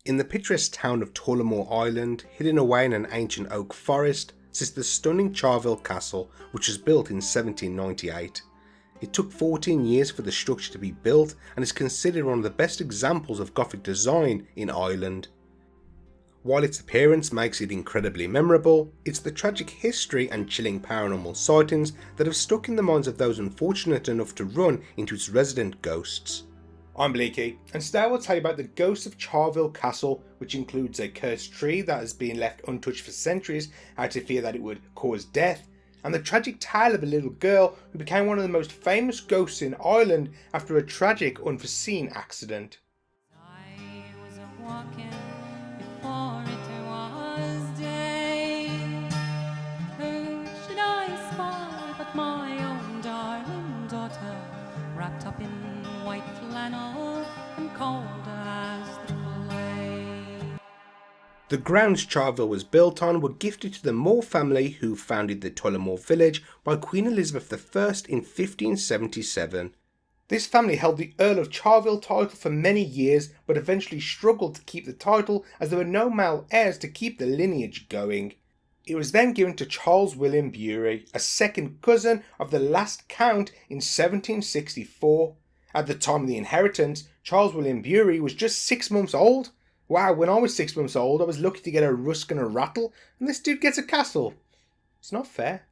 In the picturesque town of Tullamore Island, hidden away in an ancient oak forest, sits the stunning Charleville Castle, which was built in 1798. It took 14 years for the structure to be built and is considered one of the best examples of Gothic design in Ireland. While its appearance makes it incredibly memorable, it's the tragic history and chilling paranormal sightings that have stuck in the minds of those unfortunate enough to run into its resident ghosts. I'm Bleaki, and today I will tell you about the ghost of Charleville Castle, which includes a cursed tree that has been left untouched for centuries out of fear that it would cause death, and the tragic tale of a little girl who became one of the most famous ghosts in Ireland after a tragic unforeseen accident. I was walking before it was day. Who should I spy but my own darling daughter, wrapped up in white flannel and cold as the clay. The grounds Charleville was built on were gifted to the Moore family who founded the Tullamore village by Queen Elizabeth I in 1577. This family held the Earl of Charleville title for many years, but eventually struggled to keep the title as there were no male heirs to keep the lineage going. It was then given to Charles William Bury, a second cousin of the last count, in 1764. At the time of the inheritance, Charles William Bury was just 6 months old. Wow, when I was 6 months old, I was lucky to get a rusk and a rattle, and this dude gets a castle. It's not fair.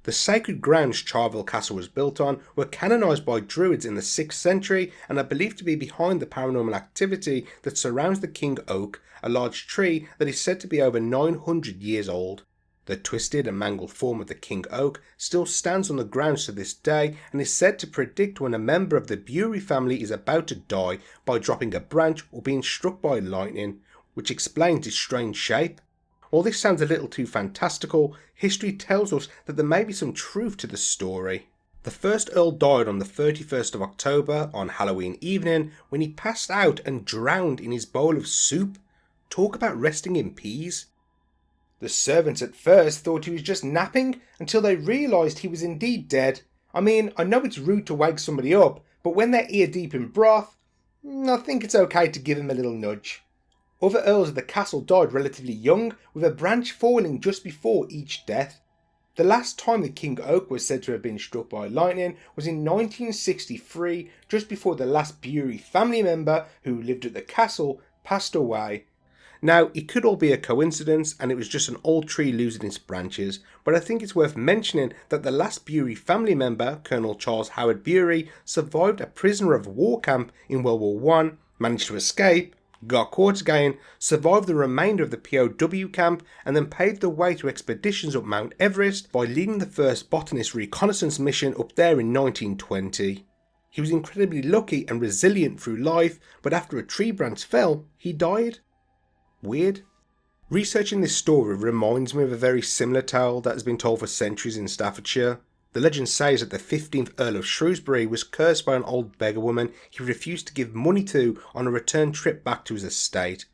The sacred grounds Charleville Castle was built on were canonised by Druids in the 6th century and are believed to be behind the paranormal activity that surrounds the king oak, a large tree that is said to be over 900 years old. The twisted and mangled form of the king oak still stands on the grounds to this day and is said to predict when a member of the Bury family is about to die by dropping a branch or being struck by lightning, which explains its strange shape. While this sounds a little too fantastical, history tells us that there may be some truth to the story. The first Earl died on the 31st of October on Halloween evening when he passed out and drowned in his bowl of soup. Talk about resting in peace. The servants at first thought he was just napping until they realised he was indeed dead. I mean, I know it's rude to wake somebody up, but when they're ear deep in broth, I think it's okay to give them a little nudge. Other earls of the castle died relatively young, with a branch falling just before each death. The last time the king oak was said to have been struck by lightning was in 1963, just before the last Bury family member who lived at the castle passed away. Now, it could all be a coincidence and it was just an old tree losing its branches, but I think it's worth mentioning that the last Bury family member, Colonel Charles Howard Bury, survived a prisoner of war camp in World War I, managed to escape, got caught again, survived the remainder of the POW camp, and then paved the way to expeditions up Mount Everest by leading the first botanist reconnaissance mission up there in 1920. He was incredibly lucky and resilient through life, but after a tree branch fell, he died. Weird. Researching this story reminds me of a very similar tale that has been told for centuries in Staffordshire. The legend says that the 15th Earl of Shrewsbury was cursed by an old beggar woman he refused to give money to on a return trip back to his estate.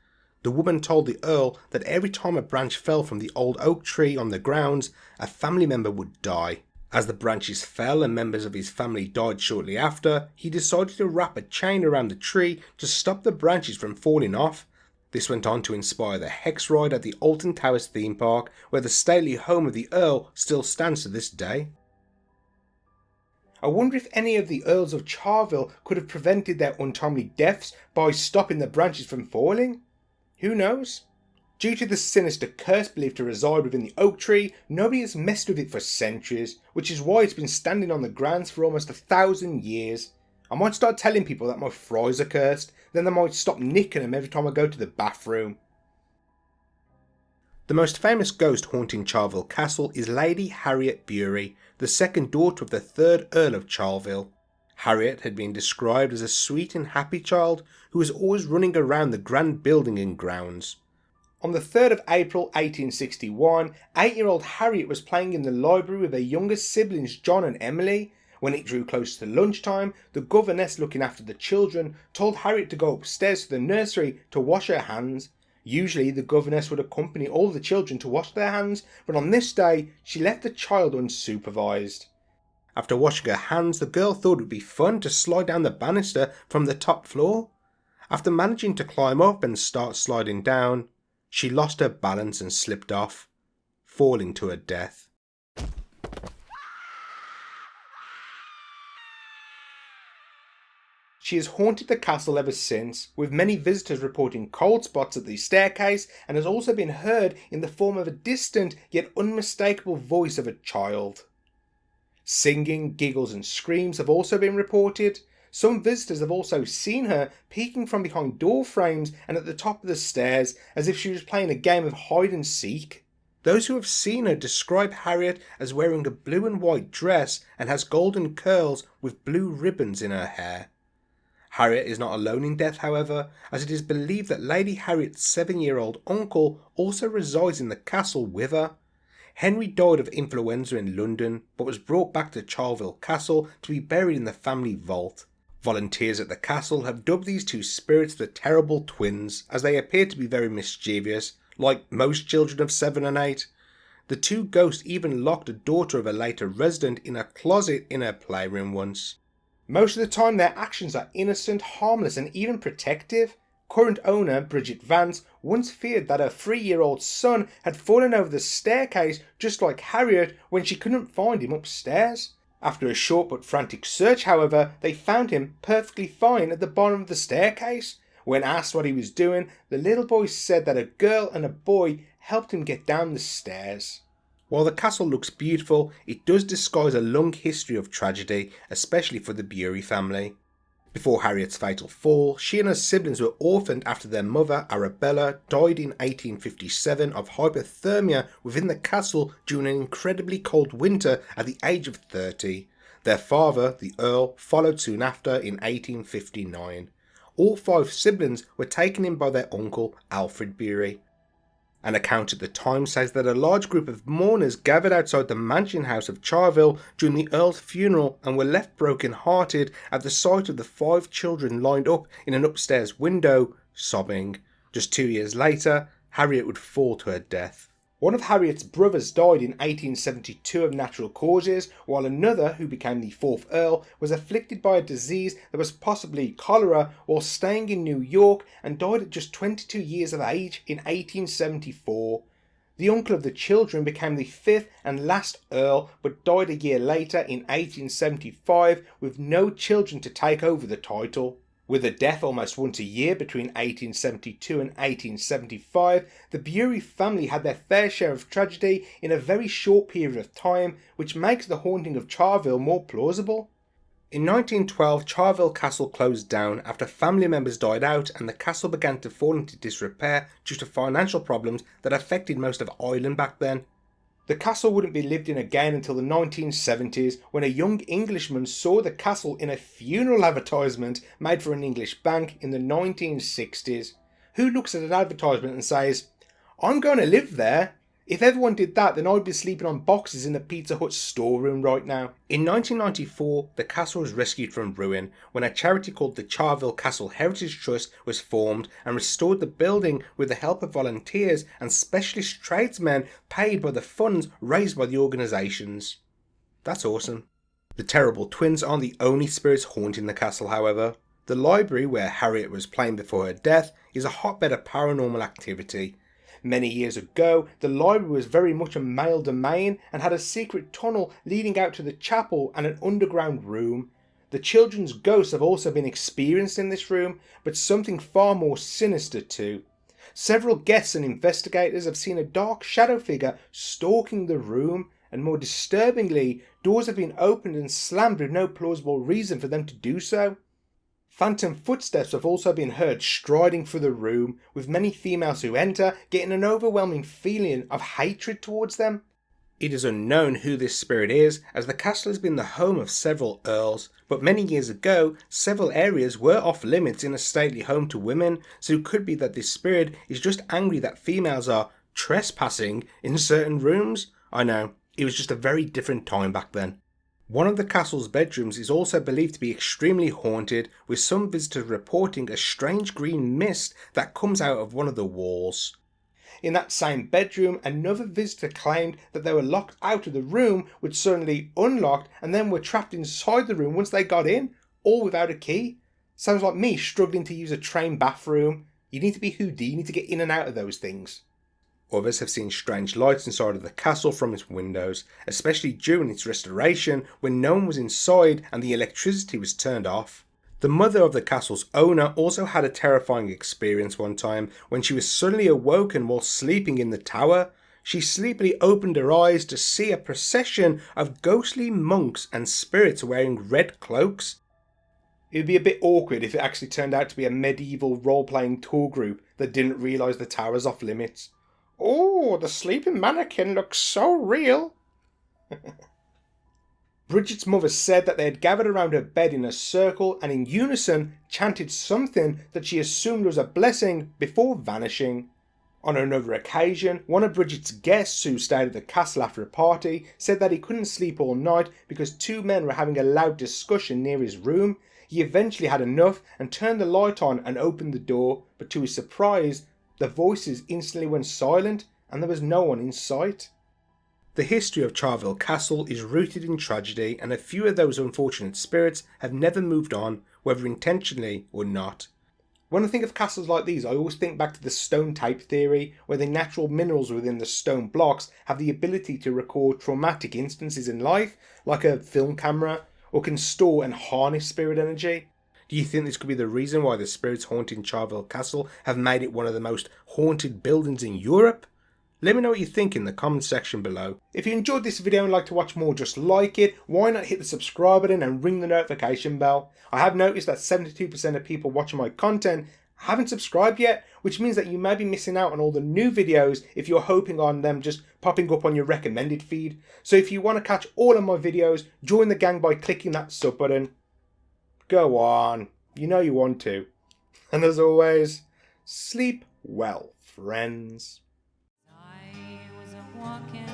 The woman told the Earl that every time a branch fell from the old oak tree on the grounds, a family member would die. As the branches fell and members of his family died shortly after, he decided to wrap a chain around the tree to stop the branches from falling off. This went on to inspire the Hex Ride at the Alton Towers theme park, where the stately home of the Earl still stands to this day. I wonder if any of the Earls of Charleville could have prevented their untimely deaths by stopping the branches from falling? Who knows? Due to the sinister curse believed to reside within the oak tree, nobody has messed with it for centuries, which is why it's been standing on the grounds for almost 1,000 years. I might start telling people that my fries are cursed, then they might stop nicking them every time I go to the bathroom. The most famous ghost haunting Charleville Castle is Lady Harriet Bury, the second daughter of the 3rd Earl of Charleville. Harriet had been described as a sweet and happy child who was always running around the grand building and grounds. On the 3rd of April 1861, 8-year-old Harriet was playing in the library with her younger siblings John and Emily. When it drew close to lunchtime, the governess looking after the children told Harriet to go upstairs to the nursery to wash her hands. Usually the governess would accompany all the children to wash their hands, but on this day she left the child unsupervised. After washing her hands, the girl thought it would be fun to slide down the banister from the top floor. After managing to climb up and start sliding down, she lost her balance and slipped off, falling to her death. She has haunted the castle ever since, with many visitors reporting cold spots at the staircase, and has also been heard in the form of a distant yet unmistakable voice of a child. Singing, giggles and screams have also been reported. Some visitors have also seen her peeking from behind door frames and at the top of the stairs as if she was playing a game of hide and seek. Those who have seen her describe Harriet as wearing a blue and white dress and has golden curls with blue ribbons in her hair. Harriet is not alone in death, however, as it is believed that Lady Harriet's 7-year-old uncle also resides in the castle with her. Henry died of influenza in London, but was brought back to Charleville Castle to be buried in the family vault. Volunteers at the castle have dubbed these two spirits the Terrible Twins, as they appear to be very mischievous, like most children of 7 and 8. The two ghosts even locked a daughter of a later resident in a closet in her playroom once. Most of the time their actions are innocent, harmless and even protective. Current owner Bridget Vance once feared that her 3-year-old son had fallen over the staircase just like Harriet when she couldn't find him upstairs. After a short but frantic search, however, they found him perfectly fine at the bottom of the staircase. When asked what he was doing, the little boy said that a girl and a boy helped him get down the stairs. While the castle looks beautiful, it does disguise a long history of tragedy, especially for the Bleaki family. Before Harriet's fatal fall, she and her siblings were orphaned after their mother, Arabella, died in 1857 of hypothermia within the castle during an incredibly cold winter at the age of 30. Their father, the Earl, followed soon after in 1859. All 5 siblings were taken in by their uncle, Alfred Bleaki. An account at the time says that a large group of mourners gathered outside the mansion house of Charleville during the Earl's funeral and were left broken-hearted at the sight of the 5 children lined up in an upstairs window, sobbing. Just 2 years later, Harriet would fall to her death. One of Harriet's brothers died in 1872 of natural causes, while another, who became the 4th Earl, was afflicted by a disease that was possibly cholera while staying in New York and died at just 22 years of age in 1874. The uncle of the children became the 5th and last Earl, but died a year later in 1875 with no children to take over the title. With a death almost once a year between 1872 and 1875, the Bleaki family had their fair share of tragedy in a very short period of time, which makes the haunting of Charleville more plausible. In 1912, Charleville Castle closed down after family members died out and the castle began to fall into disrepair due to financial problems that affected most of Ireland back then. The castle wouldn't be lived in again until the 1970s, when a young Englishman saw the castle in a funeral advertisement made for an English bank in the 1960s. Who looks at an advertisement and says, "I'm going to live there"? If everyone did that, then I'd be sleeping on boxes in the Pizza Hut storeroom right now. In 1994, the castle was rescued from ruin when a charity called the Charleville Castle Heritage Trust was formed and restored the building with the help of volunteers and specialist tradesmen paid by the funds raised by the organisations. That's awesome. The Terrible Twins aren't the only spirits haunting the castle, however. The library where Harriet was playing before her death is a hotbed of paranormal activity. Many years ago, the library was very much a male domain and had a secret tunnel leading out to the chapel and an underground room. The children's ghosts have also been experienced in this room, but something far more sinister too. Several guests and investigators have seen a dark shadow figure stalking the room, and more disturbingly, doors have been opened and slammed with no plausible reason for them to do so. Phantom footsteps have also been heard striding through the room, with many females who enter getting an overwhelming feeling of hatred towards them. It is unknown who this spirit is, as the castle has been the home of several earls, but many years ago, several areas were off limits in a stately home to women, so it could be that this spirit is just angry that females are trespassing in certain rooms. I know, it was just a very different time back then. One of the castle's bedrooms is also believed to be extremely haunted, with some visitors reporting a strange green mist that comes out of one of the walls. In that same bedroom, another visitor claimed that they were locked out of the room, which suddenly unlocked and then were trapped inside the room once they got in, all without a key. Sounds like me struggling to use a train bathroom. You need to be Houdini to get in and out of those things. Others have seen strange lights inside of the castle from its windows, especially during its restoration when no one was inside and the electricity was turned off. The mother of the castle's owner also had a terrifying experience one time when she was suddenly awoken while sleeping in the tower. She sleepily opened her eyes to see a procession of ghostly monks and spirits wearing red cloaks. It would be a bit awkward if it actually turned out to be a medieval role-playing tour group that didn't realise the tower's off limits. Oh, the sleeping mannequin looks so real. Bridget's mother said that they had gathered around her bed in a circle and in unison chanted something that she assumed was a blessing before vanishing. On another occasion, one of Bridget's guests who stayed at the castle after a party said that he couldn't sleep all night because two men were having a loud discussion near his room. He eventually had enough and turned the light on and opened the door, but to his surprise, the voices instantly went silent and there was no one in sight. The history of Charleville Castle is rooted in tragedy, and a few of those unfortunate spirits have never moved on, whether intentionally or not. When I think of castles like these, I always think back to the stone tape theory, where the natural minerals within the stone blocks have the ability to record traumatic instances in life, like a film camera, or can store and harness spirit energy. Do you think this could be the reason why the spirits haunting Charleville Castle have made it one of the most haunted buildings in Europe? Let me know what you think in the comment section below. If you enjoyed this video and like to watch more, just like it. Why not hit the subscribe button and ring the notification bell? I have noticed that 72% of people watching my content haven't subscribed yet, which means that you may be missing out on all the new videos if you're hoping on them just popping up on your recommended feed. So if you want to catch all of my videos, join the gang by clicking that sub button. Go on, you know you want to. And as always, sleep well, friends. I was a walking